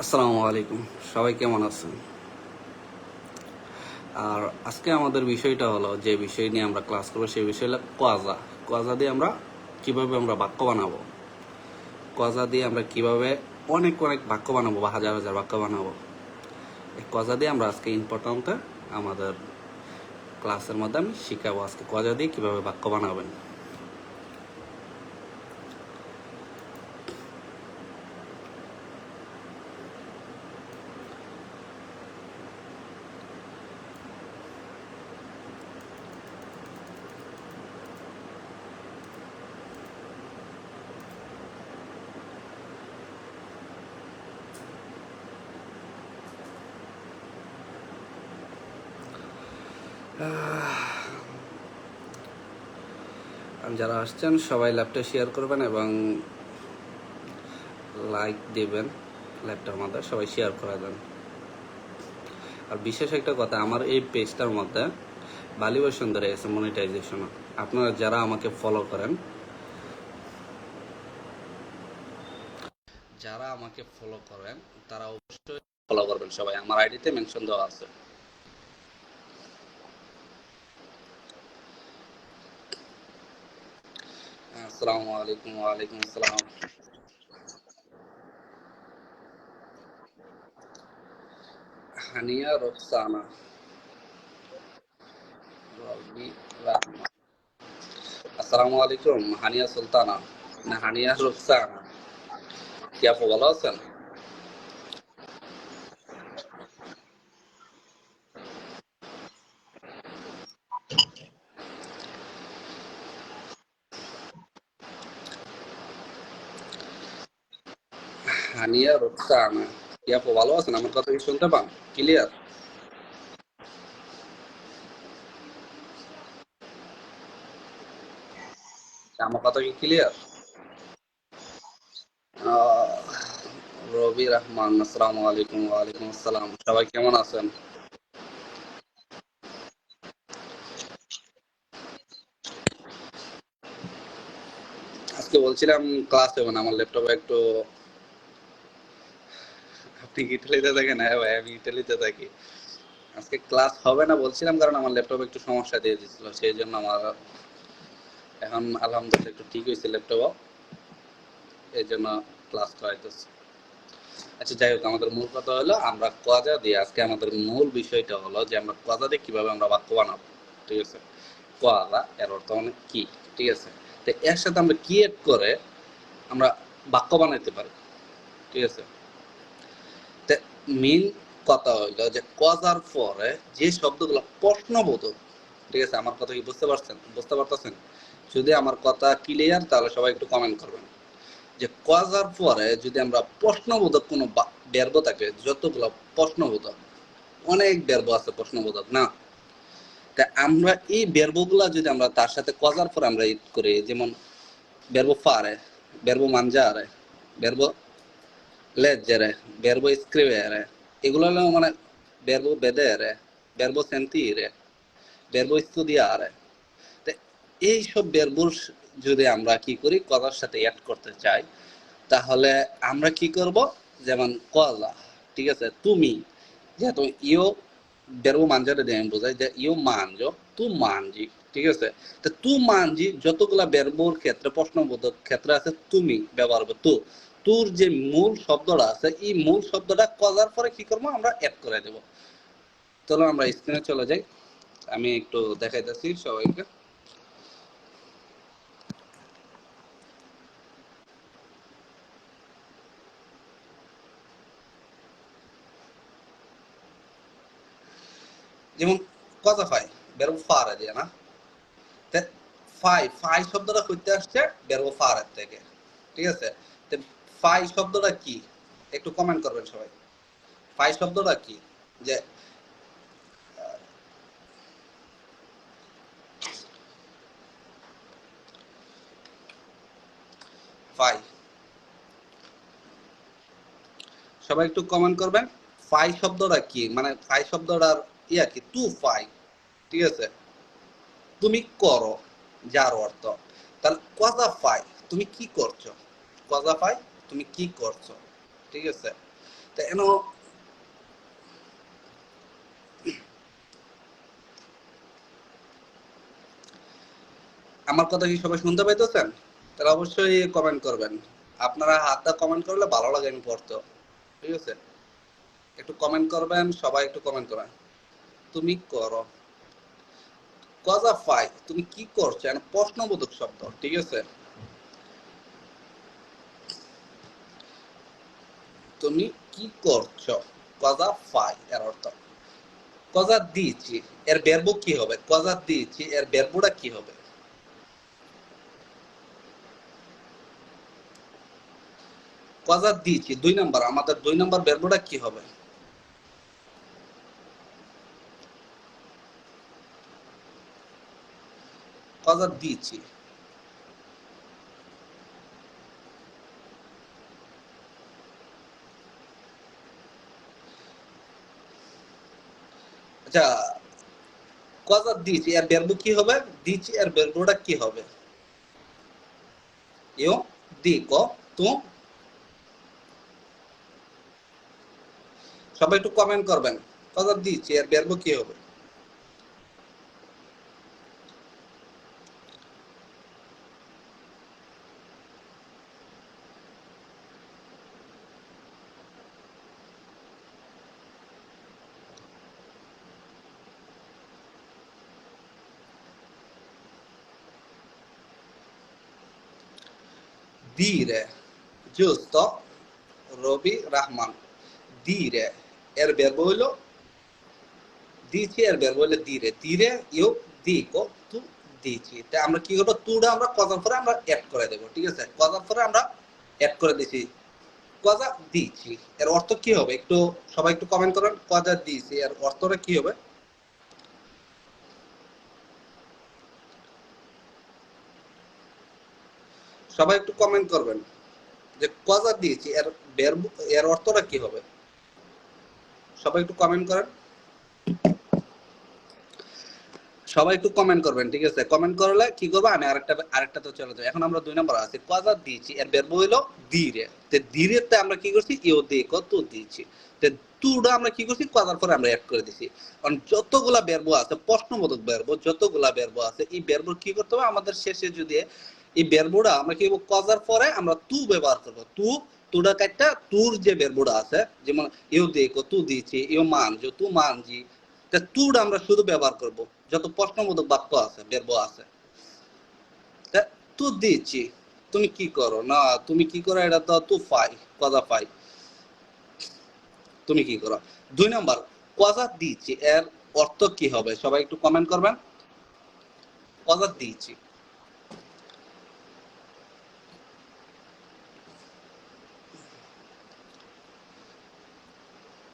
আসসালামু আলাইকুম, সবাই কেমন আছেন? আর আজকে আমাদের বিষয়টা হলো, যে বিষয় নিয়ে আমরা ক্লাস করবো সেই বিষয় হলো কোয়াজা। কোয়াজা দিয়ে আমরা কিভাবে বাক্য বানাবো, কোয়াজা দিয়ে আমরা কিভাবে অনেক অনেক বাক্য বানাবো বা হাজার হাজার বাক্য বানাবো। এই কোয়াজা দিয়ে আমরা আজকে ইম্পর্টেন্টটা আমাদের ক্লাসের মধ্যে আমি শিখাবো। আজকে কোয়াজা দিয়ে কিভাবে বাক্য বানাবেন। যারা আসছেন সবাই ল্যাপটপ শেয়ার করবেন এবং লাইক দেবেন। ল্যাপটপের মধ্যে সবাই শেয়ার করে দেন। আর বিশেষ একটা কথা, আমার এই পেজটার মধ্যে বালিউড সুন্দর এসে মনিটাইজেশন। আপনারা যারা আমাকে ফলো করেন, তারা অবশ্যই ফলো করবেন। সবাই আমার আইডিতে মেনশন দেওয়া আছে। আসসালামু আলাইকুম। ওয়ালাইকুম আসসালাম। হানিয়া রোকসানা, রবি রাহমান। আসসালামু আলাইকুম। হানিয়া সুলতানা না হানিয়া রোকসানা, কি আপু ভালো আছেন? হানিয়া রোকসানা, কি আপু ভালো আছেন? আমার কথা কি শুনতে পান ক্লিয়ার? আমার কথা কি ক্লিয়ার? রবি রহমান, আসসালামু আলাইকুম। ওয়ালাইকুম আসসালাম। সবাই কেমন আছেন? আজকে বলছিলাম ক্লাস হবে না, আমার ল্যাপটপে একটু। আপনি কি ইটালিতে থাকেন? হ্যাঁ ভাই, আমি ইটালিতে থাকি। আজকে ক্লাস হবে না বলছিলাম কারণ আমার ল্যাপটপে একটু সমস্যা দিয়ে দিচ্ছিল, সেই জন্য আমার এখন আলহামদুলিল্লাহ একটু ঠিক হয়েছে ল্যাপটপ, এই জন্য ক্লাস করাইতেছে। আচ্ছা, যাই হোক, আমাদের মূল কথা হলো আমরা কোয়াজা দিয়ে, আজকে আমাদের মূল বিষয়টা হলো যে আমরা কোয়াজা দিয়ে কিভাবে আমরা বাক্য বানাবো। ঠিক আছে? কোয়াজা এর অর্থ মানে কি। ঠিক আছে? তো এর সাথে আমরা কি এড করে আমরা বাক্য বানাইতে পারি। ঠিক আছে? মেইন কথা হইলো যে কজার পরে যে শব্দগুলো প্রশ্নবোধক। ঠিক আছে? আমার কথা কি বুঝতে পারছেন? বুঝতে পারতেছেন? যদি আমার কথা ক্লিয়ার, তাহলে সবাই একটু কমেন্ট করবেন। যে কজার পরে যদি আমরা প্রশ্নবোধক কোনো ব্যর্ব থাকে, যতগুলো প্রশ্নবোধক, অনেক ব্যর্ব আছে প্রশ্নবোধক না, তা আমরা এই ব্যর্বগুলা যদি আমরা তার সাথে কজার পরে আমরা ইট করি, যেমন ব্যর্ব ফারে, ব্যর্ব মানজারে, ব্যর্ব leggere, verbo scrivere, এগুলো হলো মানে verbo vedere, verbo sentire, verbo studiare। তো এইসব verbo যদি আমরা কি করি কথার সাথে অ্যাড করতে চাই, তাহলে আমরা কি করব? যেমন কলা, ঠিক আছে, তুমি, যেহেতু ইও verbo mangiare দিয়ে আমি বোঝাই যে ইও মানজো, তু মানজি। ঠিক আছে? তো তু মানজি যতগুলা verboর ক্ষেত্রে প্রশ্নবোধক ক্ষেত্রে আছে তুমি ব্যবহার হবে তু। তুর যে মূল শব্দটা আছে, এই মূল শব্দটা কজার পরে কি করবো? আমরা অ্যাড করে দেব। চলো আমরা স্ক্রিনে চলে যাই, আমি একটু দেখাইতেছি সবাইকে। যেমন কজা ফাই, বেরো ফারে দিয়ে না, ফাই ফাই শব্দটা কইতে আসছে বেরো ফারের থেকে। ঠিক আছে? তো ফাই শব্দটা কি? একটু কমেন্ট করবেন সবাই। ফাই শব্দটা কি? যে ফাই, সবাই একটু কমেন্ট করবেন। ফাই শব্দটা কি, মানে ফাই শব্দটার ইয়া কি? টু ফাই। ঠিক আছে? তুমি করো, যার অর্থ। তাহলে কজা ফাই, তুমি কি করছো? কজা ফাই, তুমি কি করছো? ঠিক আছে? তো এন আমার কথা কি সবাই শুনতে পাইতেছেন? তাহলে অবশ্যই কমেন্ট করবেন। আপনারা হাতটা কমেন্ট করলে ভালো লাগে আমি পড়তে। ঠিক আছে, একটু কমেন্ট করবেন, সবাই একটু কমেন্ট করবেন। তুমি করো কজাফাই, তুমি কি করছো? প্রশ্নবোধক শব্দ, ঠিক আছে। তুমি কি করছো, কজাফাই এর অর্থ। কজা দিয়েছি এর ভার্ব কি হবে? কজা দিয়েছি এর ভার্বটা কি হবে? কজা দিয়েছি 2 নাম্বার, আমাদের 2 নাম্বার ভার্বটা কি হবে? কজা দিয়েছি। আচ্ছা, কজা দিয়েছি এর ভার্ব কি হবে? দিয়েছি এর ভার্বটা কি হবে? ইউ দিকো তু। সবাই একটু কমেন্ট করবেন, কজা দিয়েছি এর ভার্ব কি হবে? Dire, giusto? রবি রহমান। dire এর ভার্ব হলো দিয়েছি, এর ভার্ব হলো dire। dire ইউ দিকো তু দিয়েছি। তা আমরা কি করব? তুটা আমরা কজার পরে আমরা অ্যাড করে দেব, ঠিক আছে। কজার পরে আমরা অ্যাড করে দিছি, কজা দিয়েছি। এর অর্থ কি হবে? একটু সবাই একটু কমেন্ট করেন, কজা দিয়েছি এর অর্থটা কি হবে? সবাই একটু কমেন্ট করবেন যে কজা দিয়েছি এর ভার্ব, এর অর্থটা কি হবে? সবাই একটু কমেন্ট করেন, সবাই একটু কমেন্ট করবেন, ঠিক আছে। কমেন্ট করলে কি করবো, আমি আরেকটা তো চলে যাবো। এখন আমরা 2 নম্বর আছে কজা দিয়েছি এর ভার্ব হইলো দিরে। তে দিরেতে আমরা কি করছি? ইউ দেখো তু দিয়েছি। তে তুটা আমরা কি করছি? কজার পরে আমরা অ্যাড করে দিছি। কারণ যতগুলা ভার্ব আছে, প্রশ্নবোধক ভার্ব যতগুলা ভার্ব আছে, এই ভার্ব কি করতে হবে? আমাদের শেষে যদি এই ভার্বটা আমরা কি করব? কজার পরে আমরা তু ব্যবহার করব। তুটা কাটটা তুর যে ভার্বটা আছে, যেমন ইউ দেখো তু দিয়েছি, ইউ মানজো তু মানজি, তুড আমরা শুধু ব্যবহার করব। যত প্রশ্নবোধক বাক্য আছে, ভার্ব আছে, তু দিচ্ছি, তুমি কি করো না, তুমি কি করো, এটা তো তু ফাই, কজা ফাই, তুমি কি করো। 2 নাম্বার, কজা দিচ্ছি এর অর্থ কি হবে? সবাই একটু কমেন্ট করবেন, কজা দিচ্ছি।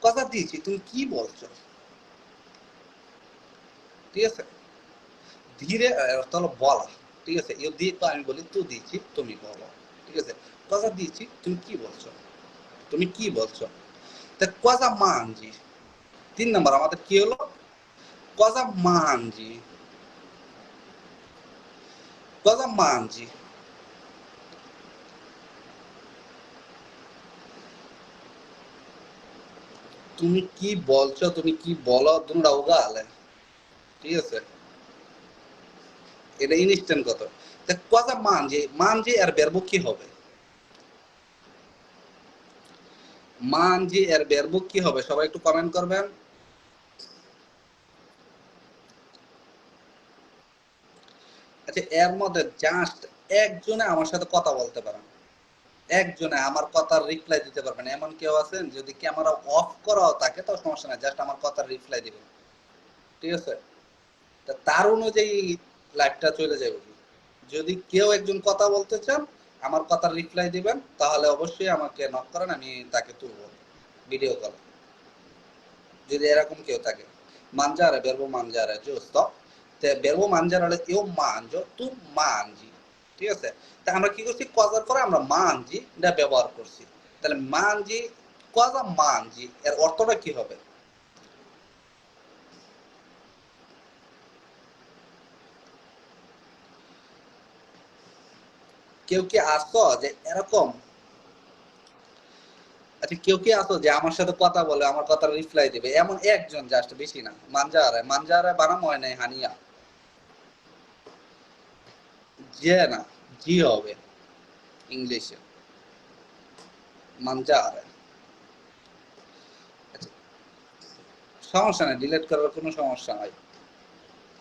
কজা দিচ্ছি, তুমি কি বলছো, ঠিক আছে। ধীরে অর্থ হলো বলা, ঠিক আছে। ইউ দিয়ে তো আমি বলি তু দিচ্ছি, তুমি বলো, ঠিক আছে। কজা দিচ্ছি, তুমি কি বলছো, তুমি কি বলছো। তা কজা মানজি 3 নাম্বার আমাদের কি হলো? Cosa mangi? Cosa mangi? তুমি কি বলছো, তুমি কি বলো, তোমরা উগালে, ঠিক আছে। এটা ইনস্ট্যান্ট কথা। তা কথা মানজি, মানজি এর ভার্ব কি হবে? মানজি এর ভার্ব কি হবে? সবাই একটু কমেন্ট করবেন। আচ্ছা, এর মধ্যে জাস্ট একজনে আমার সাথে কথা বলতে পারেন, একজনে আমার কথার রিপ্লাই দিতে পারবেন, এমন কেউ আছেন? যদি ক্যামেরা অফ করাও থাকে তাও সমস্যা নাই, জাস্ট আমার কথার রিপ্লাই দিবেন, ঠিক আছে। তার অনুযায়ী লাইভটা চলে যাবে। যদি কেউ একজন কথা বলতে চান, আমার কথার রিপ্লাই দিবেন, তাহলে অবশ্যই আমাকে নক করেন, আমি তাকে তুলব ভিডিও কল, যদি এরকম কেউ থাকে। mangiare verbo mangiare, giusto? verbo mangiare হলো io mangio tu mangi, ঠিক আছে। তা আমরা কি করছি? কজার পরে আমরা মানজি এটা ব্যবহার করছি। তাহলে মানজি, কজা মানজি এর অর্থটা কি হবে? কেউ কি আসছো যে এরকম? আচ্ছা কেউ কি আছো যে আমার সাথে কথা বলে আমার কথা রিপ্লাই দিবে, এমন একজন, জাস্ট, বেশি না। মানজারে, মানজারে বানাম হয় নাই হানিয়া, যে না, জি হবে ইংলিশে, মানজারে। আচ্ছা, সমস্যা নাই, ডিলিট করার কোনো সমস্যা নাই,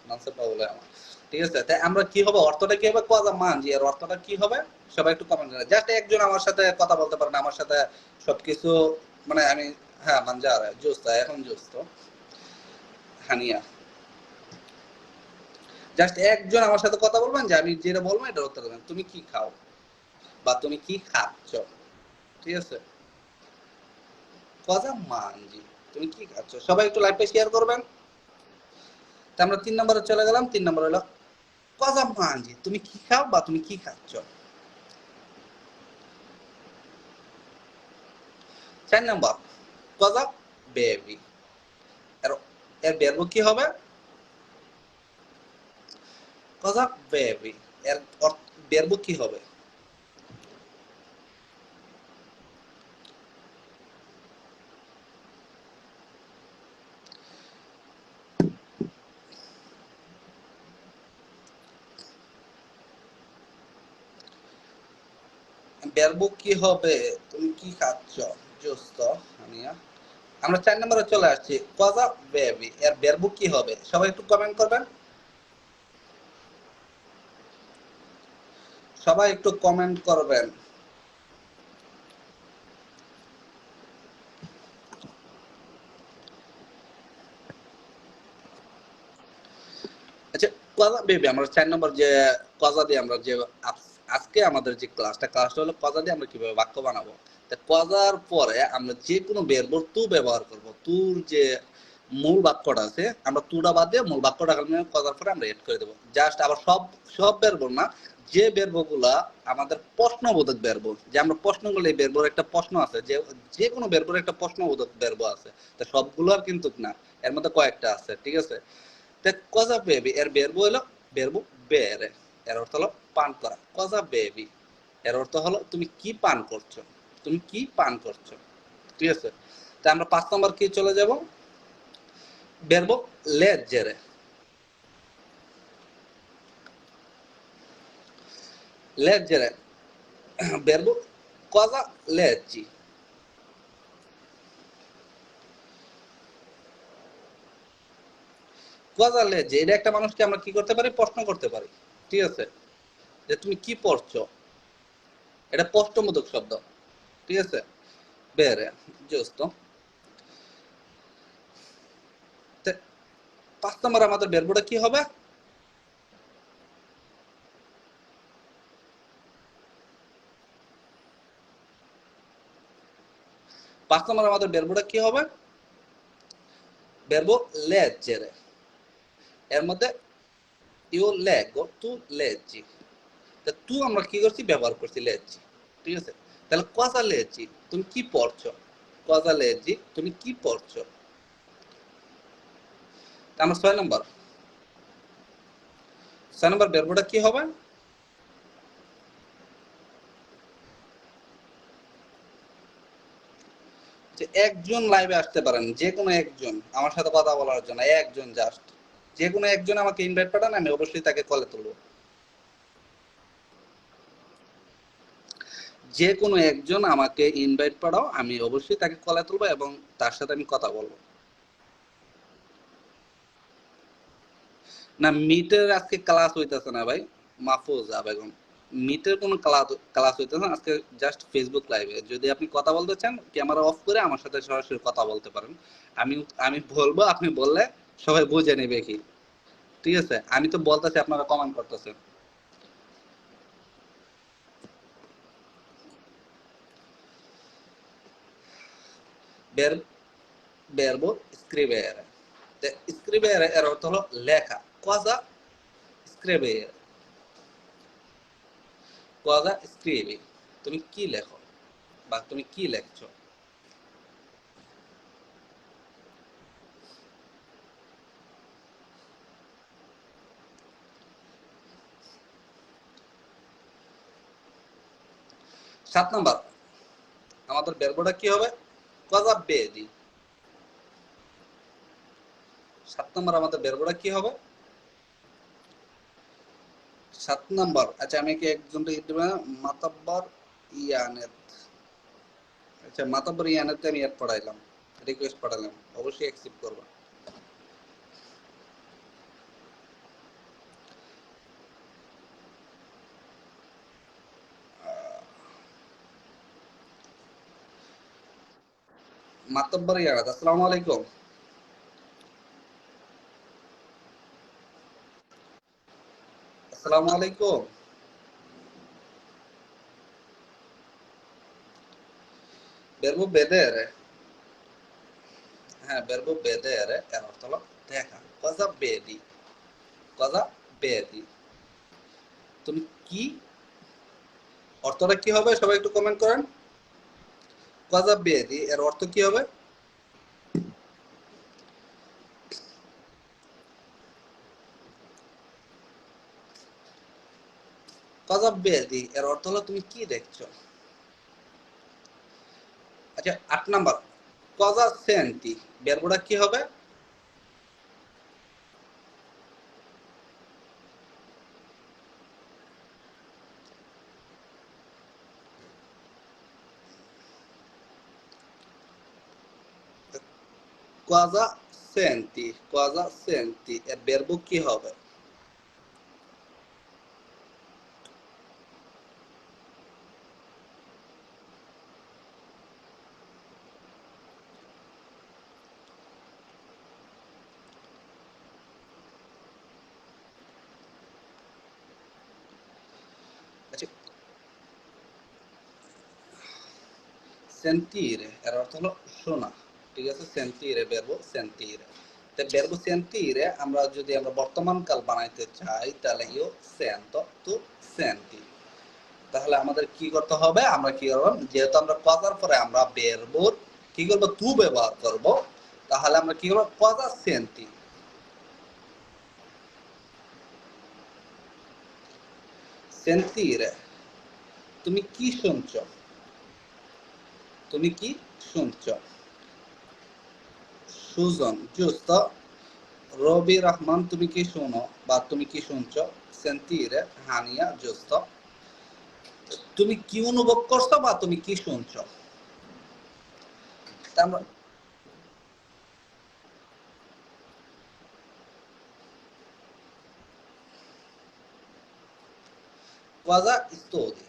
মানসে পাবলে আমার। ঠিক আছে, তাই আমরা কি হবে, অর্থটা কি হবে, কথা মান, জি এর অর্থটা কি হবে, সবাই একটু কমেন্ট করে। জাস্ট একজন আমার সাথে কথা বলতে পারেন, আমার সাথে সবকিছু, মানে আমি, হ্যাঁ মানজারে জুস্তা, এখন জুস্ত হানিয়া। জাস্ট একজন আমার সাথে কথা বলবেন, যে আমি যেটা বলবো এটা উত্তর দেবেন, তুমি কি খাও বা তুমি কি খাচ্ছ। ঠিক আছে, কথা মানজি, তুমি কি খাচ্ছ, সবাই একটু লাইভটা শেয়ার করবেন। তা আমরা 3 নম্বরে চলে গেলাম। 3 নম্বর হলো কথা মানজি, তুমি কি খাও বা তুমি কি খাচ্ছ। 4 নম্বর কথা বেবি, এর এর verb কি হবে, কথা বেবি, এর verb কি হবে, verb কি হবে, তুমি কি খাচ্ছ, জোস্ত হানিয়া। আমরা 4 নম্বরে চলে আসছি, কথা বেবি, এর verb কি হবে, সবাই একটু কমেন্ট করবেন, সবাই একটু কমেন্ট করবেন। আচ্ছা, কথা বেবি আমরা 4 নম্বর যে কথা দিয়ে আমরা যে আজকে আমাদের যে ক্লাসটা হলো কথা দিয়ে আমরা কিভাবে বাক্য বানাবো। তা কথার পরে আমরা যে কোনো verb টু ব্যবহার করব। টুর যে মূল বাক্যটা আছে, আমরা টুটা বাদ দিয়ে মূল বাক্যটা কথার পরে আমরা এড করে দেব। জাস্ট আবার সব সব verb না, যে verb গুলা আমাদের প্রশ্নবোধক verb, যে আমরা প্রশ্ন করলে এই verb একটা প্রশ্ন আছে, যে যে কোনো verb একটা প্রশ্নবোধক verb আছে। তা সবগুলো আর কিন্তু না, এর মধ্যে কয়েকটা আছে। ঠিক আছে, cosa bevi এর verbo হলো verbo bere, এর অর্থ হলো পান করা। cosa bevi এর অর্থ হলো তুমি কি পান করছো, তুমি কি পান করছো। ঠিক আছে, তা আমরা 5 নম্বর কি চলে যাব, verbo leggere, leggere verbo cosa leggi, cosa leggi এটা একটা মানুষকে আমরা কি করতে পারি, প্রশ্ন করতে পারি। ঠিক আছে, যে তুমি কি পড়ছো, এটা প্রশ্নবোধক শব্দ। ঠিক আছে, bere, giusto। 5 নম্বর আমাদের verboটা কি হবে, 5 নম্বর আমাদের verboটা কি হবে, verbo leggere, এর মধ্যে ইউ লেগো, তু লেজি, তু আমরা কি করছি, ব্যবহার করছি লেজি। ঠিক আছে, তাহলে কথা লেজি, তুমি কি পড়ছো, কথা লেজি, তুমি কি পড়ছো। আমরা 6 নম্বর verboটা কি হবে, যে একজন লাইভে আসতে পারেন, যে কোনো একজন আমার সাথে কথা বলার জন্য, একজন জাস্ট, যে কোনো একজন আমাকে ইনভাইট পাঠান, আমি অবশ্যই তাকে কলে তুলবো। যে কোনো একজন আমাকে ইনভাইট পাঠাও, আমি অবশ্যই তাকে কলে তুলবো এবং তার সাথে আমি কথা বলবো। না, মিটের আজকে ক্লাস হইতেছে না ভাই, মাহফুজা বেগম, মিটের কোনো ক্লাস হইতেছে না আজকে, জাস্ট ফেসবুক লাইভে। যদি আপনি কথা বলতে চান, ক্যামেরা অফ করে আমার সাথে সরাসরি কথা বলতে পারেন। আমি আমি বলবো, আপনি বললে সবাই বুঝে নেবে কি। ঠিক আছে, আমি তো বলতেছি, আপনারা কমেন্ট করতেছেন। বের বেরবো স্ক্রিবের, স্ক্রিবের এর অর্থ হলো লেখা। কথা স্ক্রিবের, কথা স্ক্রিবি, তুমি কি লেখো বা তুমি কি লেখছো। 7 নম্বর আমাদের বেরবোটা কি হবে? কজা বেদি। 7 নম্বর আমাদের বেরবোটা কি হবে? 7 নম্বর, আচ্ছা আমি কি একজনকে দেব? মাতাব্বর ইয়ানেত। আচ্ছা মাতাব্বর ইয়ানেতে আমি অ্যাড পড়াইলাম, রিকোয়েস্ট পড়াইলাম, অবশ্যই অ্যাকসেপ্ট করবা। মাতাব্বর ইয়ানেত, আসসালামু আলাইকুম। আসসালামু আলাইকুম। বেরবো বেদের, হ্যাঁ বেরবো বেদের এর অর্থ হলো দেখা। কজা বেদি, কজা বেদি। তুমি কি, অর্থটা কি হবে সবাই একটু কমেন্ট করেন। কজা বেদি এর অর্থ কি হবে? কজা বেদি এর অর্থ হলো তুমি কি দেখছো। আচ্ছা 8 নাম্বার, কজা সেন্টি বেরবোটা কি হবে? কোয়াজা সেন্টি, কোয়াজা সেন্টি এর বেরবো কি হবে? আচ্ছা সেন্টিরে এর অর্থ হলো শোনা, ঠিক আছে। সেন্টিরে বেরবো সেন্টিরে, তো বেরবো সেন্টিরে আমরা যদি আমরা বর্তমান কাল বানাইতে চাই তাহলে ইও সেন্টো টু সেন্টি। তাহলে আমাদের কি করতে হবে? আমরা কি করব, যেহেতু আমরা কজার পরে আমরা বেরবোর কি করব, তু ব্যবহার করব, তাহলে আমরা কি করব, কজা সেন্টি। সেন্টিরে তুমি কি শুনছো, তুমি কি শুনছো। সুজন জুস্ত, রবি রহমান তুমি কি শুনো বা তুমি কি শুনছো। সেন্টিরে হানিয়া জুস্ত, তুমি কি অনুভব করছো বা তুমি কি শুনছো। আমরা কোয়াজা স্তোদি।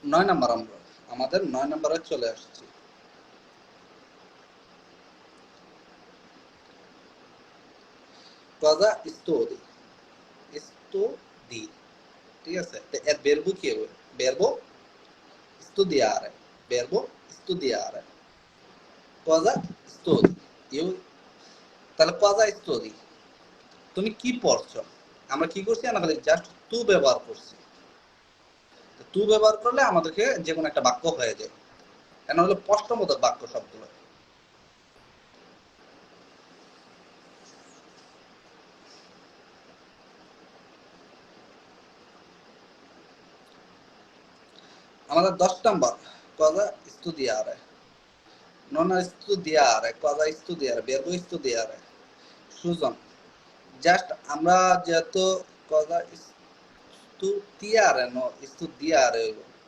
9 নাম্বার, আমরা আমাদের 9 নম্বরে চলে আসছি। কোয়াজা স্তোদি, স্তোদি, ঠিক আছে। তো এর বেরবো কি হবে? বেরবো studiare, verbo studiare, cosa studi, ইউ, তাহলে cosa studi, তুমি কি পড়ছো। আমরা কি করছি, আমরা খালি জাস্ট তু ব্যবহার করছি। তু ব্যবহার করলে আমাদেরকে যে কোনো একটা বাক্য হয়ে যায়, কেন হলো প্রশ্নবোধক বাক্য সবগুলো। আমাদের 10 নম্বর, cosa studiare, non studiare, cosa studiare, verbo studiare, Sujan, just আমরা যেহেতু cosa studiare no studiare,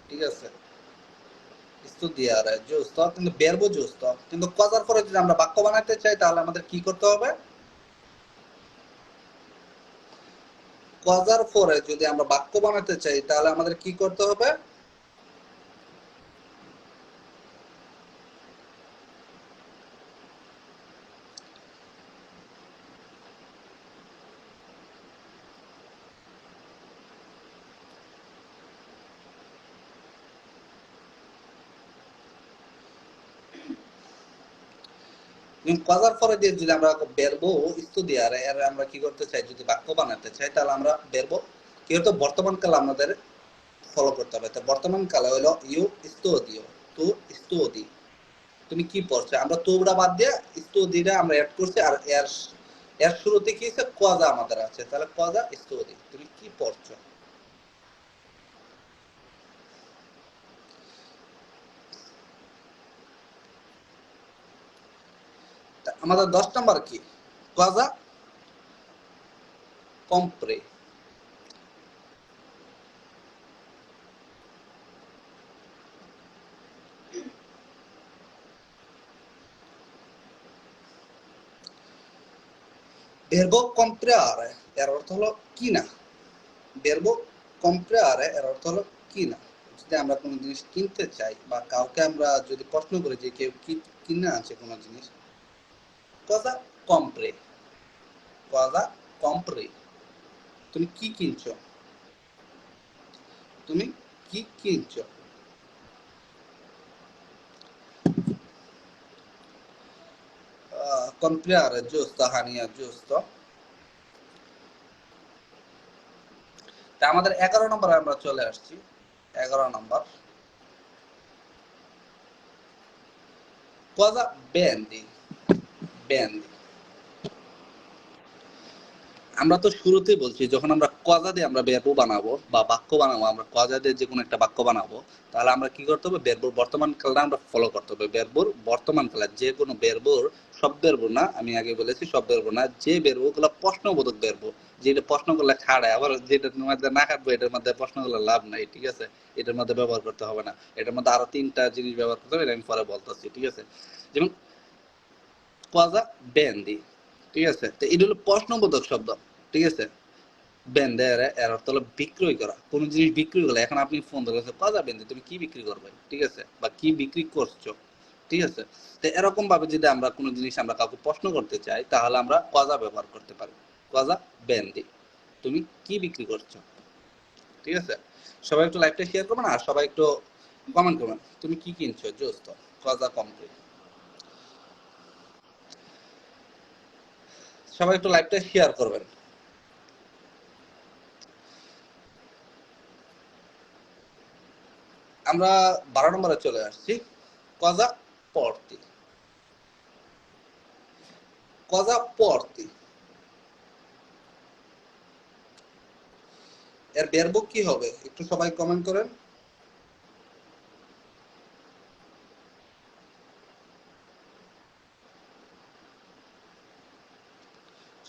ঠিক আছে, studiare giusto, কিন্তু verbo giusto, কিন্তু কজার পরে যদি আমরা বাক্য বানাতে চাই তাহলে আমাদের কি করতে হবে? কজার পরে যদি আমরা বাক্য বানাতে চাই তাহলে আমাদের কি করতে হবে? কজার পরে দিয়ে যদি আমরা verbo studiare এর আমরা কি করতে চাই, যদি বাক্য বানাতে চাই তাহলে আমরা verbo কি হতো, বর্তমান কাল আমাদের ফলো করতে হবে। তো বর্তমান কালে হলো ইউ studio, তু studi, তুমি কি পড়ছো। আমরা তোমরা বাদ দিয়ে স্তুদিটা আমরা অ্যাড করছি, আর এর এর শুরুতে কি আছে, কজা আমাদের আছে, তাহলে কজা স্তুদি, তুমি কি পড়ছো। আমাদের 10 নাম্বার কি? cosa compre। verbo comprare এর অর্থ হলো কিনা। verbo comprare এর অর্থ হলো কিনা। যদি আমরা কোনো জিনিস কিনতে চাই বা কাউকে আমরা যদি প্রশ্ন করি যে কেউ কিনে আছে কোনো জিনিস, cosa compre, cosa compre, তুমি কি কিনছো, তুমি কি কিনছো। comprare giusto Haniyeh giusto। তা আমাদের 11 নম্বরে আমরা চলে আসছি। 11 নম্বর cosa vendi, vendi। আমরা তো শুরুতেই বলছি যখন আমরা কজা দিয়ে আমরা verb বানাবো বা বাক্য বানাবো, আমরা কজা দিয়ে যে কোনো একটা বাক্য বানাবো, তাহলে আমরা কি করতে হবে, verb বর্তমান কালটা আমরা ফলো করতে হবে। verb বর্তমান কাল যে কোনো verb, সব verb না, আমি আগে বলেছি সব verb না, যে verb গুলো প্রশ্নবোধক verb, যেটা প্রশ্ন করলে খাড়ায়, আবার যেটার মধ্যে না খাটবো এটার মধ্যে প্রশ্ন করলে লাভ নাই, ঠিক আছে, এটার মধ্যে ব্যবহার করতে হবে না। এটার মধ্যে আরো 3টা জিনিস ব্যবহার করতে হবে, এটা আমি পরে বলতেছি, ঠিক আছে। যেমন কজা বেন্দি, ঠিক আছে, তো এটা হলো প্রশ্নবোধক শব্দ, ঠিক আছে। বেন্দের এর অর্থ হলো বিক্রয় করা, কোন জিনিস বিক্রি করলে। এখন আপনি ফোন ধরেছে কজা বেন্দি, তুমি কি বিক্রি করবে, ঠিক আছে, বা কি বিক্রি করছো, ঠিক আছে। তো এরকম ভাবে যদি আমরা কোনো জিনিস আমরা কাউকে প্রশ্ন করতে চাই, তাহলে আমরা কজা ব্যবহার করতে পারি, কজা বেন্দি, তুমি কি বিক্রি করছো, ঠিক আছে। সবাই একটু লাইভটা শেয়ার করবেন আর সবাই একটু কমেন্ট করবেন, তুমি কি কিনছো, জোস্ত কজা কমপ্লিট। সবাই একটু লাইভটা শেয়ার করবেন। আমরা 12 নম্বরে চলে আসছি, কজা পড়তি, কজা পড়তি। এর verb কি হবে একটু সবাই কমেন্ট করেন।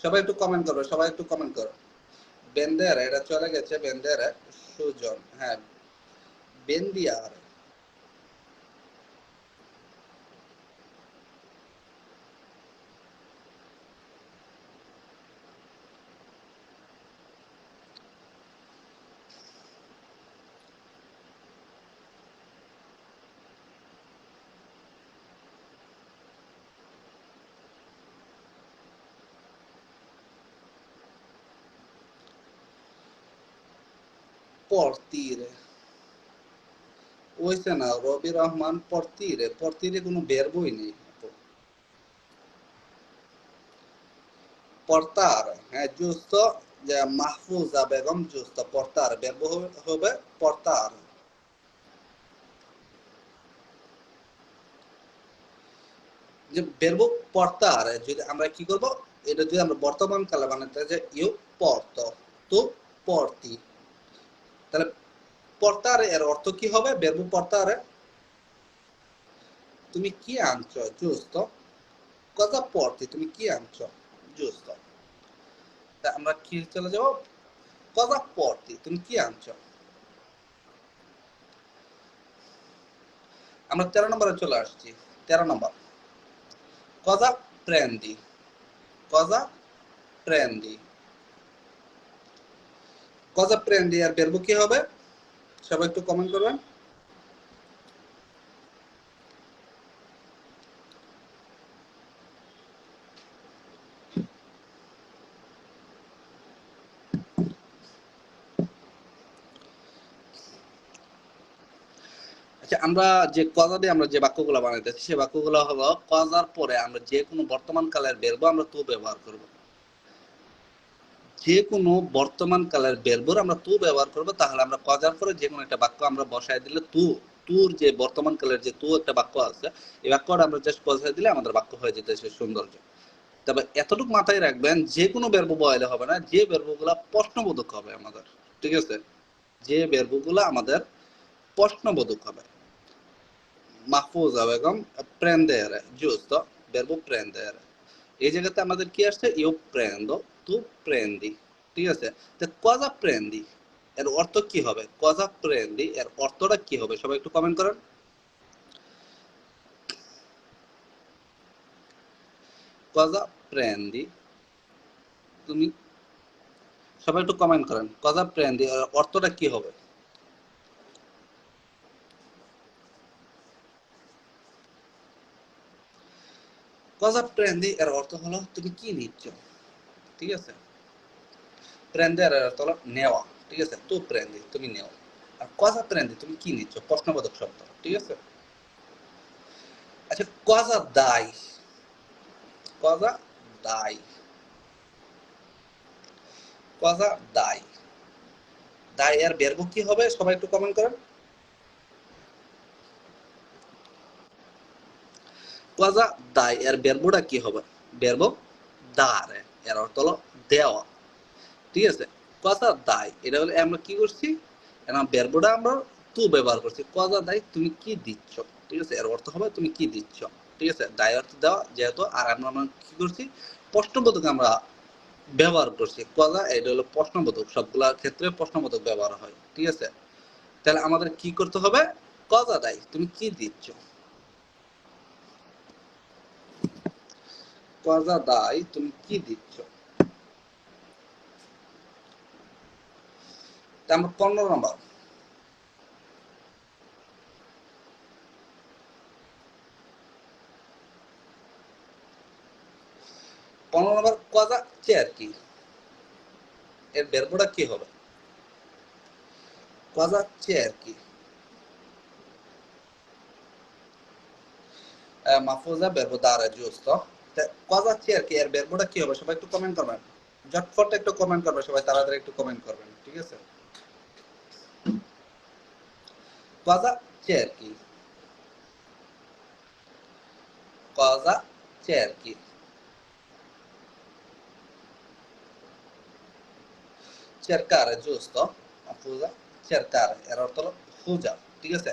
সবাই একটু কমেন্ট করবে, সবাই একটু কমেন্ট করো। বেন্দের এটা চলে গেছে, বেন্দের সুজন, হ্যাঁ বেন্দিয়ার। পড়তিরে ওইছে না, রবি রহমান পড়তিরে, পড়তিরে কোনো verb-ই নেই। পর্তার, হ্যাঁ জুস্ত, যে মাহফুজা বেগম জুস্ত, পর্তার verb হবে পর্তার। যে verb portar যদি আমরা কি করব, এটা যদি আমরা বর্তমান কালে বানাতে চাই, ইউ porto, tu porti, তাহলে portare এর অর্থ কি হবে, verb portare তুমি কি আনছো, giusto, cosa porti, তুমি কি আনছো, giusto। তা আমরা কি চলে যাব, cosa porti, তুমি কি আনছো। আমরা 13 নম্বরে চলে আসছি। 13 নম্বর cosa prendi, cosa prendi, cosa prendi এর verb কি হবে, সবাই একটু কমেন্ট করবেন। আচ্ছা, আমরা যে কজা দিয়ে আমরা যে বাক্যগুলো বানাইতেছি, সেই বাক্যগুলো হলো কজার পরে আমরা যে কোনো বর্তমান কালের verb আমরা তু ব্যবহার করব। যে কোনো বর্তমান কালের verb আমরা তু ব্যবহার করব, তাহলে আমরা কজার পরে যে কোনো একটা বাক্য আমরা বসায় দিলে তুর যে বর্তমান কালের যে তু একটা বাক্য আছে, এই বাক্যটা আমরা জাস্ট বসায় দিলে আমাদের বাক্য হয়ে যেতেছে সৌন্দর্য। তবে এতটুকু মাথায় রাখবেন, যে কোনো verb বসাইলে হবে না, যে verb গুলা প্রশ্নবোধক হবে আমাদের, ঠিক আছে, যে verb গুলা আমাদের প্রশ্নবোধক হবে। Mahfusa Begum prendere, giusto? Verbo prendere. এই জায়গাতে আমাদের কি আসছে, ইউ প্রেন্দো, তু প্রেন্দি, ঠিক আছে। তো cosa prendi এর অর্থ কি হবে, cosa prendi এর অর্থটা কি হবে, সবাই একটু কমেন্ট করেন। cosa prendi, তুমি সবাই একটু কমেন্ট করেন, cosa prendi এর অর্থটা কি হবে। cosa prendi এর অর্থ হলো তুমি কি নিচ্ছ, ঠিক আছে। প্রেন্দের অর্থ হলো নেওয়া, ঠিক আছে। তু প্রেন্দি তুমি নেও, আর cosa prendi তুমি কি নিচ্ছ, প্রশ্নবোধক শব্দ, ঠিক আছে। আচ্ছা, cosa dai, cosa dai, cosa dai, dai এর verb কি হবে, সবাই একটু কমেন্ট করেন। cosa dai এর verb কি হবে, verb dare এর অর্থ হলো দেওয়া, ঠিক আছে। কথা দায় এটা হলে আমরা কি করছি, এখন verb আমরা তু ব্যবহার করছি, কথা দায় তুমি কি দিচ্ছ, ঠিক আছে। এর অর্থ হবে তুমি কি দিচ্ছ, ঠিক আছে। দায় অর্থ দেওয়া যেহেতু, আর আমরা কি করছি, প্রশ্নবোধক আমরা ব্যবহার করছি। কথা এটা হলো প্রশ্নবোধক, সবগুলা ক্ষেত্রে প্রশ্নবোধক ব্যবহার হয়, ঠিক আছে। তাহলে আমাদের কি করতে হবে, কথা দায় তুমি কি দিচ্ছ, কথা দায় তুমি কি দিচ্ছ। আমরা 15 নম্বর, 15 নম্বর কথা চেয়ার কি, এর verb কি হবে, কথা চেয়ার কি। মাহফুজা verbo dare giusto, কথা চেয়ার কি এর verb কি হবে, সবাই একটু কমেন্ট করবেন, ঝটফট একটু কমেন্ট করবেন, সবাই তাড়াতাড়ি একটু কমেন্ট করবেন, ঠিক আছে। কথা চেয়ার কি, কথা চেয়ার কি, cercare giusto, মাহফুজা cercare এর অর্থ হলো খোঁজা, ঠিক আছে।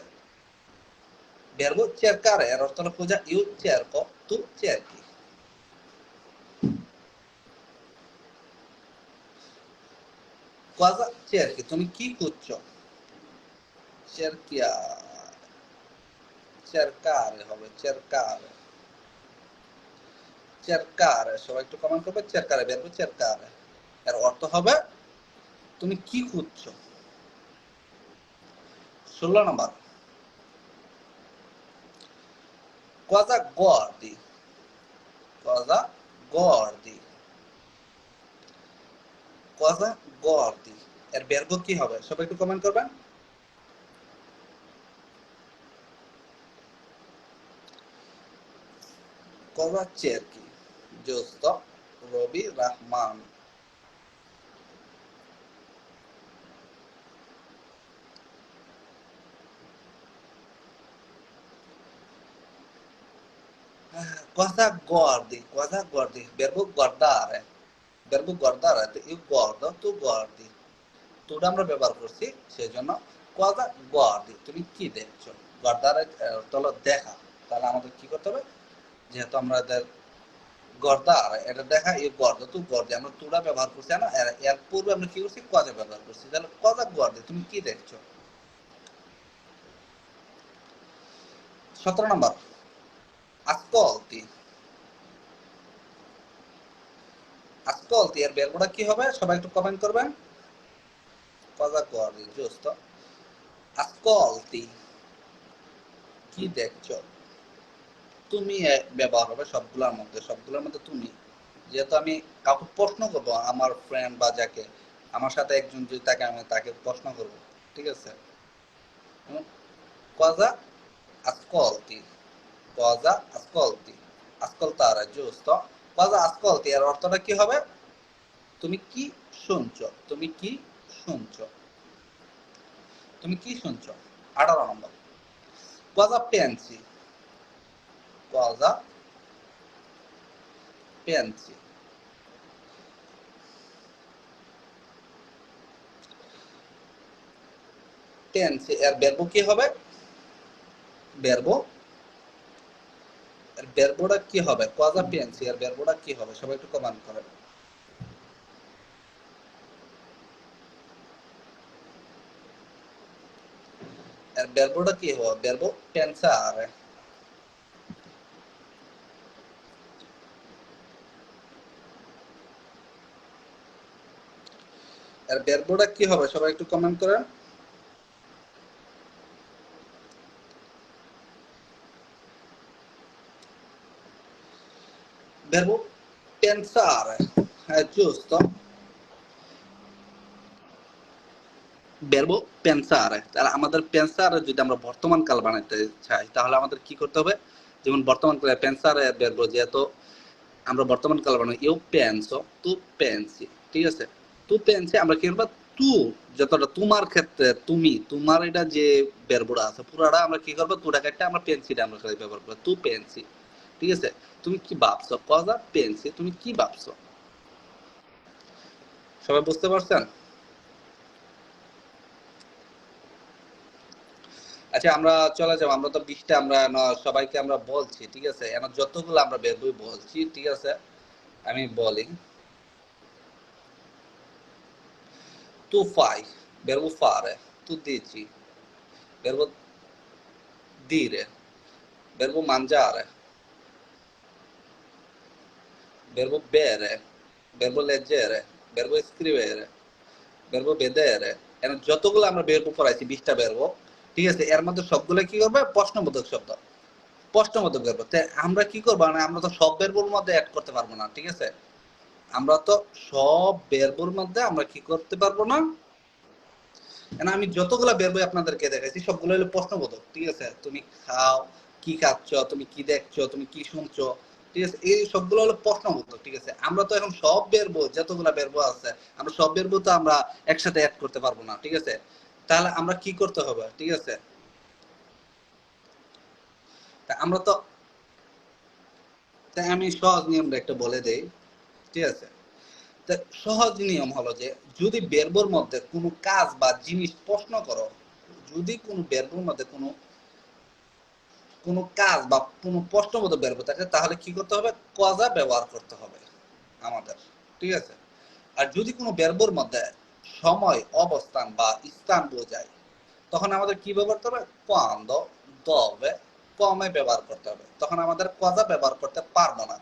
verbo cercare এর অর্থ হলো খোঁজা, io cerco tu cerchi, কথা চেয়ার কি তুমি কি খুঁজছো, cerchiare, cercare হবে, cercare, cercare সবাই একটু কমেন্ট করবে, cercare verbo cercare এর অর্থ হবে তুমি কি খুঁজছো। 16 নম্বর, cosa guardi, cosa guardi, cosa guardi এর verb কি হবে, সবাই একটু কমেন্ট করবেন। cosa cerchi, giusto, রবি Rahman. cosa guardi, cosa guardi verbo guardare, verbo guardare io guardo tu guardi, তোটা আমরা ব্যবহার করছি, সেজন্য কথা guardi তুমি কি দেখছো, guardare অর্থ হলো দেখা। তাহলে আমাদের কি করতে হবে, যেহেতু আমাদের guardare এটা দেখা, এই guardo tu guardi আমরা তোটা ব্যবহার করছি না, এর পূর্বে আমরা কি করছি, কথা ব্যবহার করছি। তাহলে কথা guardi তুমি কি দেখছো। 17 নম্বর, ascolti, ascolti এর verb কি হবে, সবাই একটু কমেন্ট করবেন। কথা guardi giusto, ascolti কি দেখছো, তুমি ব্যবহার হবে সবগুলোর মধ্যে তুমি, যেহেতু আমি কাউকে প্রশ্ন করবো, আমার ফ্রেন্ড বা যাকে, আমার সাথে একজন যদি তাকে, আমি তাকে প্রশ্ন করব, ঠিক আছে। cosa ascolti, cosa ascolti, ascoltare giusto, cosa ascolti এর অর্থটা কি হবে, তুমি কি শুনছো, তুমি কি শুনছো, তুমি কি শুনছো। 18 নম্বর, cosa pensi, cosa pensi, pensi এর verb কি হবে, verb এর verboটা কি হবে? Cosa pensi এর verboটা কি হবে? সবাই একটু কমেন্ট করেন। এর verboটা কি হবে? Verbo pensare. এর verboটা কি হবে? সবাই একটু কমেন্ট করেন। Verbo pensare, è giusto? Verbo pensare, তাহলে আমাদের pensare যদি আমরা বর্তমান কাল বানাইতে চাই তাহলে আমাদের কি করতে হবে? যেমন বর্তমান কালে pensare এর verbo যেহেতু আমরা বর্তমান কাল বানাই io penso, tu pensi, ঠিক আছে? tu pensi আমরা কি করব? tu যতটা তোমার ক্ষেত্রে তুমি তোমার এটা যে verboটা আছে পুরাটা আমরা কি করব? তুটা কাটতে আমরা pensiটা আমরা খালি ব্যবহার করব। tu pensi, ঠিক আছে? তুমি কি ভাবছো? cosa pensi, তুমি কি ভাবছো? সবাই বুঝতে পারছেন? আচ্ছা আমরা চলে যাব, আমরা তো 20টা আমরা সবাইকে আমরা বলছি, ঠিক আছে? এখন যতগুলো আমরা বের বই বলছি, ঠিক আছে? আমি বলি tu fai, verbo fare, tu dici, verbo dire, verbo mangiare, verbo bere, verbo leggere, verbo scrivere, verbo vedere, এখন যতগুলো আমরা বেরবো পড়াইছি 20টা বেরবো, ঠিক আছে? এর মধ্যে সবগুলো কি করবে? প্রশ্নবোধক শব্দ, প্রশ্নবোধক বেরবো। আমরা কি করবো? মানে আমরা তো সব বেরবোর মধ্যে অ্যাড করতে পারবো না, ঠিক আছে? আমরা তো সব বেরবোর মধ্যে আমরা কি করতে পারবো না। আমি যতগুলা বের বই আপনাদেরকে দেখাইছি সবগুলো হলো প্রশ্নবোধক, ঠিক আছে? তুমি খাও, কি খাচ্ছ, তুমি কি দেখছো, তুমি কি শুনছো, ঠিক আছে? এই সবগুলো হলো প্রশ্নবোধক, ঠিক আছে? আমরা তো এখন সব বের বই যতগুলা বের বই আছে আমরা সব বের বই তো আমরা একসাথে অ্যাড করতে পারবো না, ঠিক আছে? তাহলে আমরা কি করতে হবে, ঠিক আছে? আমরা তো আমি সহজ নিয়মটা একটা বলে দেই, ঠিক আছে? সহজ নিয়ম হলো যে যদি বেরবোর মধ্যে কোনো কাজ বা জিনিস প্রশ্ন করো, যদি কোনো বেরবোর মধ্যে কোনো কোনো কাজ বা কোনো প্রশ্নবোধক বেরবো থাকে তাহলে কি করতে হবে? কজা ব্যবহার করতে হবে আমাদের, ঠিক আছে? আর যদি কোনো বেরবোর মধ্যে সময় অবস্থান বা স্থান বোঝায় তখন আমাদের কি ব্যবহার করতে হবে? কোয়ান্দো, দবে, কমে ব্যবহার করতে হবে। তখন আমাদের কজা ব্যবহার করতে পারবো না।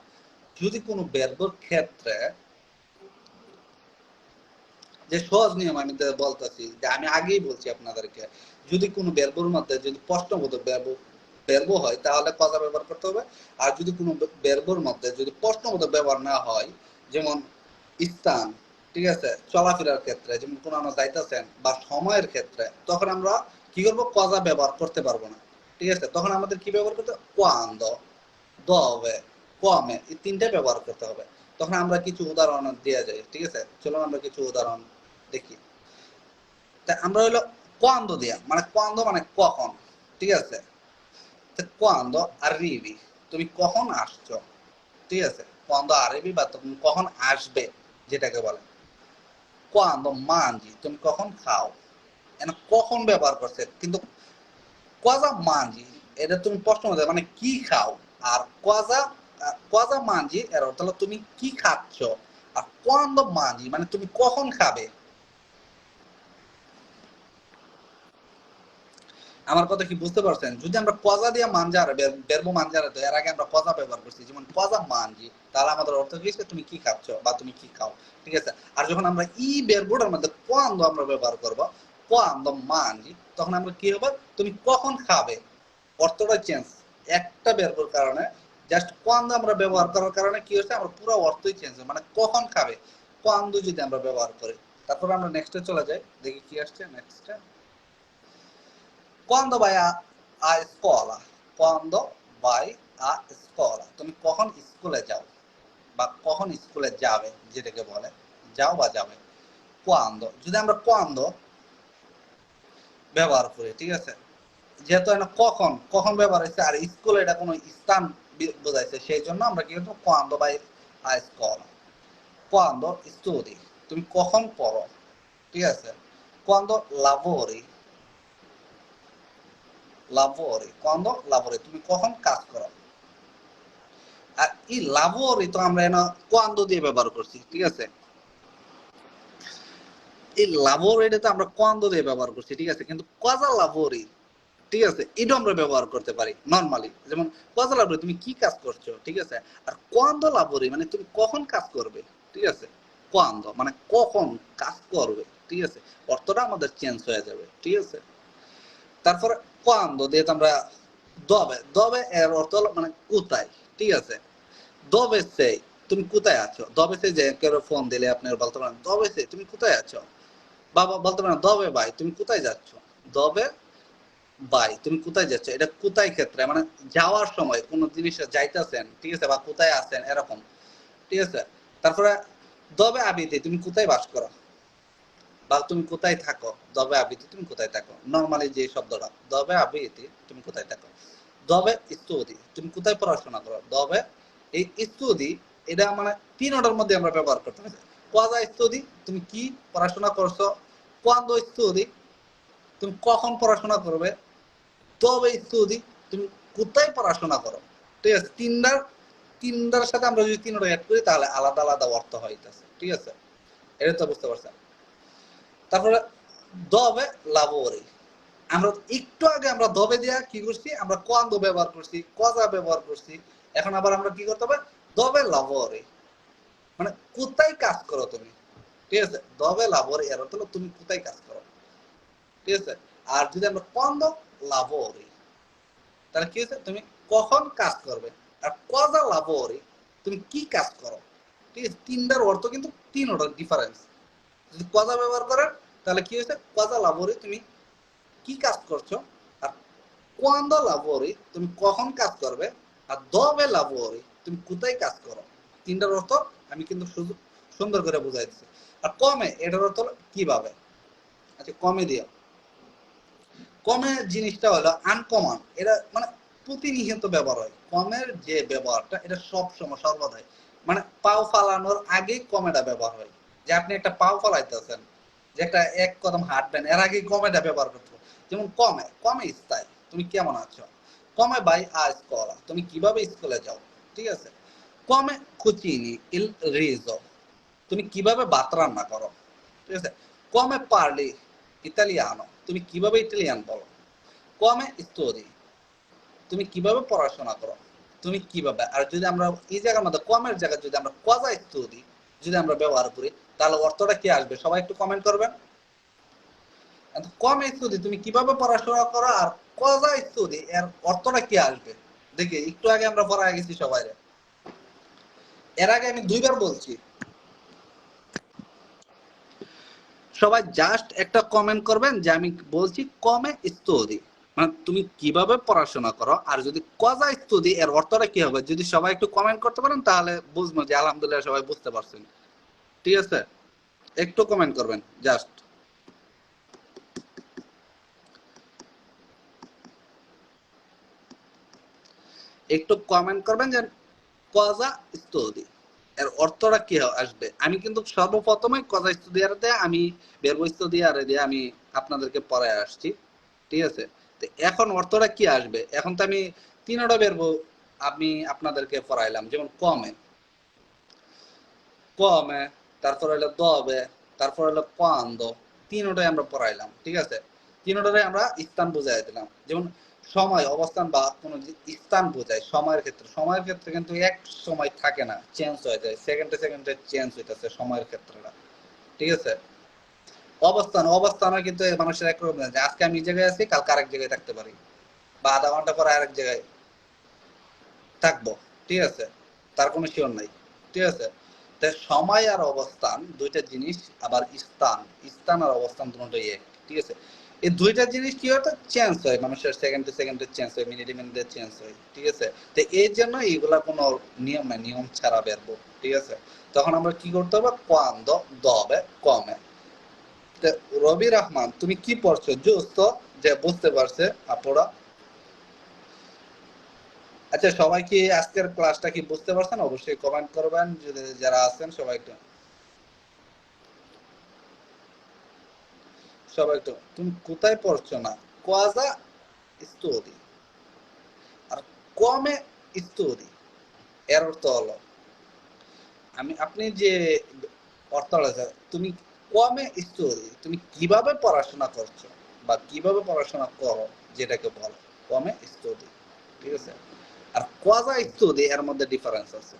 যদি কোনো বেরবোর ক্ষেত্রে যে সহজ নিয়ম আমি বলতেছি যে আমি আগেই বলছি আপনাদেরকে, যদি কোনো বেরবোর মধ্যে যদি প্রশ্নবোধক বেরবো হয় তাহলে কজা ব্যবহার করতে হবে। আর যদি কোনো বেরবোর মধ্যে যদি প্রশ্নবোধক ব্যবহার না হয়, যেমন স্থান, ঠিক আছে, চলাফেরার ক্ষেত্রে যেমন কোনো আমরা যাইতেছেন বা সময়ের ক্ষেত্রে তখন আমরা কি করবো? কজা ব্যবহার করতে পারবো না, ঠিক আছে? তখন আমাদের কি ব্যবহার করতে হবে? কোয়ান্দো, দবে, কমে, এই তিনটে ব্যবহার করতে হবে। তখন আমরা কিছু উদাহরণ দেওয়া যায়, ঠিক আছে? চলুন আমরা কিছু উদাহরণ দেখি। তা আমরা হইলো কোয়ান্দো দিয়া, মানে কোয়ান্দো মানে কখন, ঠিক আছে? কোয়ান্দো arrivi, তুমি কখন আসছো, ঠিক আছে? কোয়ান্দো arrivi বা তুমি কখন আসবে যেটাকে বলে। কোয়ান্দো mangi, তুমি কখন খাও। এখানে কখন ব্যবহার করছে কিন্তু কোয়াজা মানজি এটা তুমি প্রশ্ন মানে কি খাও। আর কোয়াজা কোয়াজা মানজি এর অর্থ হলো তুমি কি খাচ্ছ। আর কোয়ান্দো মানজি মানে তুমি কখন খাবে। আমার কথা কি বুঝতে পারছেন? যদি আমরা কজা দিয়ে মানজার বেরবো মানজারে তো এর আগে আমরা কজা ব্যবহার করছি, যেমন কজা মানজি তাহলে আমাদের অর্থ কি তুমি কি খাচ্ছ বা তুমি কি খাও, ঠিক আছে? আর যখন আমরা ই বেরবোটার মধ্যে কোয়ান্দো আমরা ব্যবহার করবো, কোয়ান্দো মানজি, তখন আমরা কি হবে? তুমি কখন খাবে, অর্থটা চেঞ্জ। একটা বেরবোর কারণে জাস্ট কোয়ান্দো আমরা ব্যবহার করার কারণে কি হচ্ছে? আমরা পুরো অর্থই চেঞ্জ হয়, মানে কখন খাবে কোয়ান্দো যদি আমরা ব্যবহার করি। তারপর আমরা নেক্সটে চলে যাই, দেখি কি আসছে নেক্সটে। Quando vai a scuola? Quando vai a scuola? তুমি কখন স্কুলে যাও বা কখন স্কুলে যাবে যেটাকে বলে, যাও বা যাবে। Quando যদি আমরা quando ব্যবহার করি, ঠিক আছে? যেহেতু এটা কখন কখন ব্যবহার হয়েছে আর স্কুলে এটা কোনো স্থান বোঝাইছে সেই জন্য আমরা কি করবো? Quando vai a scuola. Quando studi, তুমি কখন পড়ো, ঠিক আছে? Quando lavori, lavori, quando lavori, তুমি কখন কাজ করো। আর এই লাভরি তো আমরা এনা কোয়ান্দ দিয়ে ব্যবহার করছি, ঠিক আছে? এই লাভরিটা তো আমরা কোয়ান্দ দিয়ে ব্যবহার করছি, ঠিক আছে? কিন্তু কজা লাভরি, ঠিক আছে, এটা আমরা ব্যবহার করতে পারি নর্মালি। যেমন কজা লাভরি তুমি কি কাজ করছো, ঠিক আছে? আর কোয়ান্দ লাভরি মানে তুমি কখন কাজ করবে, ঠিক আছে? কোয়ান্দ মানে কখন কাজ করবে, ঠিক আছে? অর্থটা আমাদের চেঞ্জ হয়ে যাবে, ঠিক আছে? তারপরে কোয়ান্দ দিয়ে আমরা দবে, দবে এর অর্থ হলো মানে কোথায়, ঠিক আছে? দবে সে তুমি কোথায় আছো, দবে সে যে কেউ ফোন দিলে আপনি বলতে পারেন দবে সে তুমি কোথায় আছো, বাবা বলতে পারেন দবে ভাই তুমি কোথায় যাচ্ছ, দবে ভাই তুমি কোথায় যাচ্ছ, এটা কোথায় ক্ষেত্রে মানে যাওয়ার সময় কোন জিনিসে যাইতেছেন, ঠিক আছে, বা কোথায় আছেন এরকম, ঠিক আছে? তারপরে দবে আবিতে তুমি কোথায় বাস করো, বা তুমি কোথায় থাকো, দবে আবিতে তুমি কোথায় থাকো, নর্মালি যে শব্দটা দবে আবিতে তুমি কোথায় থাকো। দবে স্তুতি তুমি কোথায় পড়াশোনা করো, দবে এই স্তুতি এটা মানে তিন অর্ডার মধ্যে আমরা ব্যবহার করতে হবে। কোয়াজা স্তুতি তুমি কি পড়াশোনা করছো, কোয়ান্দ স্তুতি তুমি কখন পড়াশোনা করবে, তবে স্তুতি তুমি কোথায় পড়াশোনা করো, ঠিক আছে? তিনটার সাথে আমরা যদি তিনটা অ্যাড করি তাহলে আলাদা আলাদা অর্থ হইতেছে, ঠিক আছে? এটা তো বুঝতে পারছেন। তারপরে দবে লাভরি, আমরা একটু আগে আমরা দবে দিয়া কি করছি, আমরা কোয়ান্দ ব্যবহার করছি, কজা ব্যবহার করছি, এখন আবার আমরা কি করতে হবে, দবে লাভরি মানে কোথায় কাজ করো তুমি, ঠিক আছে? দবে লাভরি এর অর্থ হলো তুমি কোথায় কাজ করো, ঠিক আছে? আর যদি আমরা কোয়ান্দ লাভরি তাহলে কি হচ্ছে, তুমি কখন কাজ করবে। আর কজা লাভরি তুমি কি কাজ করো, ঠিক আছে? তিনটার অর্থ কিন্তু তিন অর্থ ডিফারেন্স। যদি কজা ব্যবহার করেন তাহলে কি হয়েছে, কজা লাভরি তুমি কি কাজ করছো, আর কোয়ান্দ লাভরি তুমি কখন কাজ করবে, আর দবে লাভরি তুমি কোথায় কাজ করো। তিনটার অর্থ আমি কিন্তু সুন্দর করে বুঝাই দিচ্ছি। আর কমে এটার অর্থ কিভাবে, আচ্ছা কমে দিয়া, কমের জিনিসটা হলো আনকমন, এটা মানে প্রতিনিয়ত ব্যবহার হয়। কমের যে ব্যবহারটা এটা সব সময় সর্বদাই মানে পাও ফালানোর আগেই কমেটা ব্যবহার হয়। যে আপনি একটা পাও ফালাইতেছেন, যে একটা এক কদম হাঁটবেন এর আগেই কমেটা ব্যবহার করতে হবে। যেমন কমে, কমে স্থায়ী তুমি কেমন আছো, কমে বাই আ স্কোলা তুমি কিভাবে স্কুলে যাও, ঠিক আছে? কমে কুচিনি ইল রিজো তুমি কিভাবে ভাত রান্না করো, ঠিক আছে? কমে পারলি ইতালিয়ানো তুমি কিভাবে ইটালিয়ান বলো। কমে স্টোরি তুমি কিভাবে পড়াশোনা করো, তুমি কিভাবে। আর যদি আমরা এই জায়গার মধ্যে কমের জায়গায় যদি আমরা কজা স্টোরি যদি আমরা ব্যবহার করি তাহলে অর্থটা কি আসবে, সবাই একটু কমেন্ট করবেন। কম স্টোরি তুমি কিভাবে পড়াশোনা করো আর কজা স্টোরি এর অর্থটা কি আসবে, দেখি একটু আগে আমরা পড়া গেছি সবাই, এর আগে আমি দুইবার বলছি, সবাই জাস্ট একটা কমেন্ট করবেন যে আমি বলছি কমে স্টোরি মানে তুমি কিভাবে পড়াশোনা করো, আর যদি কজা স্তুতি এর অর্থটা কি হবে, যদি সবাই একটু কমেন্ট করতে পারেন তাহলে বুঝবো যে আলহামদুলিল্লাহ সবাই বুঝতে পারছেন, ঠিক আছে? একটু কমেন্ট করবেন জাস্ট, একটু কমেন্ট করবেন যে কজা স্তুতি এর অর্থটা কি আসবে। আমি কিন্তু সর্বপ্রথমে কজা স্তুদিয়ারে আমি বেরবো স্তুদিয়ারে দিয়ে আমি আপনাদেরকে পড়ায় আসছি, ঠিক আছে? তো এখন অর্থটা কি আসবে, এখন তো আমি তিনটা বেরবো আমি আপনাদেরকে পড়াইলাম। যেমন কমে, কমে, তারপর হলো দবে, তারপর হলো কোয়ান্দ, তিনটাই আমরা পড়াইলাম, ঠিক আছে? তিনটারে আমরা স্থান বুঝাই দিলাম। যেমন সময় অবস্থান বা কোনো স্থান বোঝায়, সময়ের ক্ষেত্রে কিন্তু এক সময় থাকে না, চেঞ্জ হয়ে যায়, সেকেন্ডে সেকেন্ডে চেঞ্জ হইতেছে সময়ের ক্ষেত্রটা, ঠিক আছে? অবস্থানও কিন্তু মানুষের একরকম না, যে আজকে আমি এই জায়গায় আছি কালকে আরেক জায়গায় থাকতে পারি, বা আধা ঘন্টা পরে আরেক জায়গায় থাকবো, ঠিক আছে? তার কোনো শিওর নাই, ঠিক আছে? তো সময় আর অবস্থান দুইটা জিনিস, আবার স্থান, স্থান আর অবস্থান দুটোই এক, ঠিক আছে? এই দুইটা জিনিস কি হয়, চেঞ্জ হয়, মানুষের সেকেন্ডে সেকেন্ডে চেঞ্জ হয়, মিনিটে মিনিটে চেঞ্জ হয়, ঠিক আছে? তো এই জন্য এইগুলা কোনো নিয়ম নাই, নিয়ম ছাড়া বেরবো, ঠিক আছে? তখন আমরা কি করতে হবে, কোয়ান্দ দবে কমে। রবি রহমান তুমি কি পড়ছো, জুস যে বুঝতে পারছে আপুরা। আচ্ছা সবাই কি আজকের ক্লাসটা কি বুঝতে পারছেন, অবশ্যই কমেন্ট করবেন যদি যারা আছেন সবাই একটু, সবাই একটু তুমি কোথায় পড়ছো না, কোয়াজা স্টোরি আর কমে স্টোরি, এর অর্থ হলো আপনি যে অর্থটা তুমি কমে স্টোরি তুমি কিভাবে পড়াশোনা করছো বা কিভাবে পড়াশোনা করো যেটাকে বলো কমে স্টোরি, ঠিক আছে? আর কোয়াজা স্টোরি এর মধ্যে ডিফারেন্স আছে।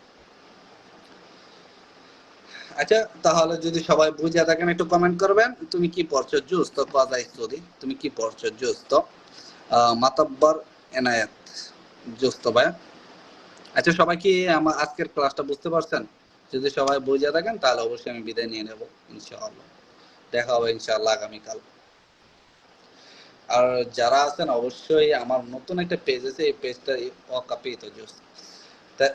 আচ্ছা, তাহলে যদি সবাই বুঝে থাকেন একটু কমেন্ট করবেন। তুমি কি পড়ছো? জুস তো কোয়াজা স্টোরি। তুমি কি পড়ছো? জুস তো মাতাব্বর এনায়েত। জুস তো ভাই। আচ্ছা, সবাই কি আমার আজকের ক্লাসটা বুঝতে পারছেন? যদি সবাই বুঝে থাকেন তাহলে অবশ্যই আমি বিদায় নিয়ে নেব ইনশাআল্লাহ। দেখা হবে ইনশাআল্লাহ আগামীকাল। আর যারা আছেন অবশ্যই আমার নতুন একটা পেজ আছে, এই পেজটা অকাপিত জুস। তা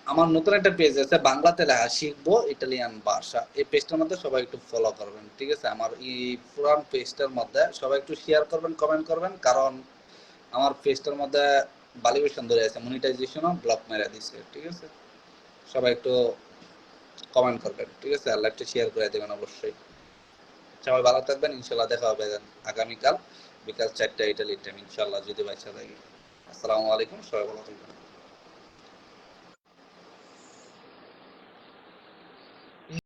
আমার নতুন একটা পেজ আছে বাংলাতে লেখা শিখবো ইটালিয়ান ভাষা। এই পেজটার মধ্যে সবাই একটু ফলো করবেন, ঠিক আছে? আমার এই পুরান পেজটার মধ্যে সবাই একটু শেয়ার করবেন, কমেন্ট করবেন, কারণ আমার পেজটার মধ্যে ভ্যালিডেশন ধরে আছে, মনিটাইজেশনও ব্লক মেরে দিচ্ছে, ঠিক আছে? সবাই একটু কমেন্ট করবেন, ঠিক আছে? আর লাইভটা শেয়ার করে দেবেন অবশ্যই। সবাই ভালো থাকবেন, ইনশাল্লাহ দেখা হবে আগামীকাল বিকাল 4টা ইটালি টাইম ইনশাল্লাহ, যদি বাচ্চা থাকি। আসসালামু আলাইকুম, সবাই ভালো থাকবেন।